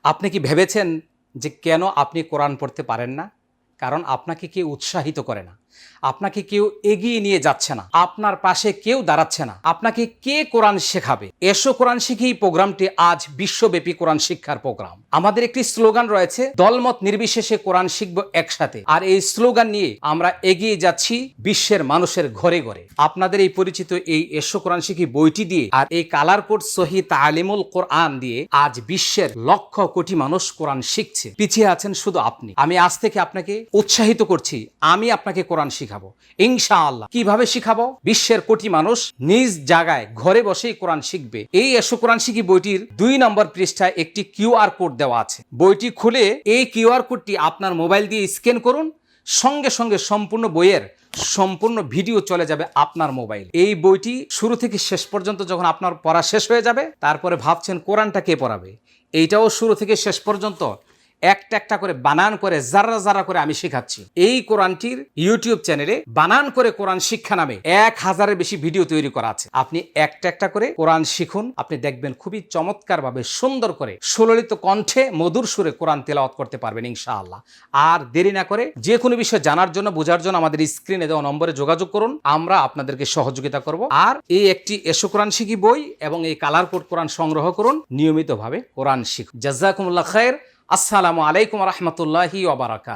আপনি কি ভেবেছেন যে কেন আপনি কোরআন পড়তে পারেন না? কারণ আপনাকে কেউ উৎসাহিত করে না, আপনাকে কেউ এগিয়ে নিয়ে যাচ্ছে না, আপনার পাশে কেউ দাঁড়াচ্ছে না। আপনাকে কে কোরআন শেখাবে? এসো কোরআন শিখি প্রোগ্রামটি আজ বিশ্বব্যাপী কোরআন শিক্ষার প্রোগ্রাম। আমাদের একটি স্লোগান রয়েছে, দলমত নির্বিশেষে কোরআন শিখব একসাথে। আর এই স্লোগান নিয়ে আমরা এগিয়ে যাচ্ছি বিশ্বের মানুষের ঘরে ঘরে। আপনাদের এই পরিচিত এই এসো কোরআন শিখি বইটি দিয়ে আর এই কালার কোড সহি তালিমুল কোরআন দিয়ে আজ বিশ্বের লক্ষ কোটি মানুষ কোরআন শিখছে। পিছিয়ে আছেন শুধু আপনি। আমি আজ থেকে আপনাকে উৎসাহিত করছি, আমি আপনাকে কোরআন শিখাবো ইনশাআল্লাহ। কিভাবে শিখাবো? বিশ্বের কোটি মানুষ নিজ জায়গায় ঘরে বসেই কোরআন শিখবে। এই এসো কোরআন শিখি বইটির 2 নম্বর পৃষ্ঠায় একটি কিউআর কোড দেওয়া আছে। বইটি খুলে এই কিউআর কোডটি আপনার মোবাইল দিয়ে স্ক্যান করুন, সঙ্গে সঙ্গে সম্পূর্ণ বইয়ের সম্পূর্ণ ভিডিও চলে যাবে আপনার মোবাইল। এই বইটি শুরু থেকে শেষ পর্যন্ত যখন আপনার পড়া শেষ হয়ে যাবে, তারপরে ভাবছেন কোরআনটা কে পড়াবে, এইটাও শুরু থেকে শেষ পর্যন্ত একটা একটা করে বানান করে যারা যারা করে আমি শেখাচ্ছি। এই কোরআনটির ইউটিউব চ্যানেলে বানান করে কোরআন শিক্ষা নামে 1000-এর বেশি ভিডিও তৈরি করা আছে। আপনি একটা একটা করে কোরআন শিখুন, আপনি দেখবেন খুবই চমৎকার ভাবে সুন্দর করে সুললিত কণ্ঠে মধুর সুরে কোরআন তেলাওয়াত করতে পারবেন ইনশাআল্লাহ। আর দেরি না করে যে কোনো বিষয় জানার জন্য, বোঝার জন্য আমাদের স্ক্রিনে দেওয়া নম্বরে যোগাযোগ করুন, আমরা আপনাদেরকে সহযোগিতা করব। আর এই একটি এসো কোরআন শিখি বই এবং এই কালার কোড কোরআন সংগ্রহ করুন, নিয়মিতভাবে কোরআন শিখুন। জাযাকুমুল্লাহ খায়ের। আসসালামু আলাইকুম ওয়া রাহমাতুল্লাহি ওয়া বারাকাতুহু।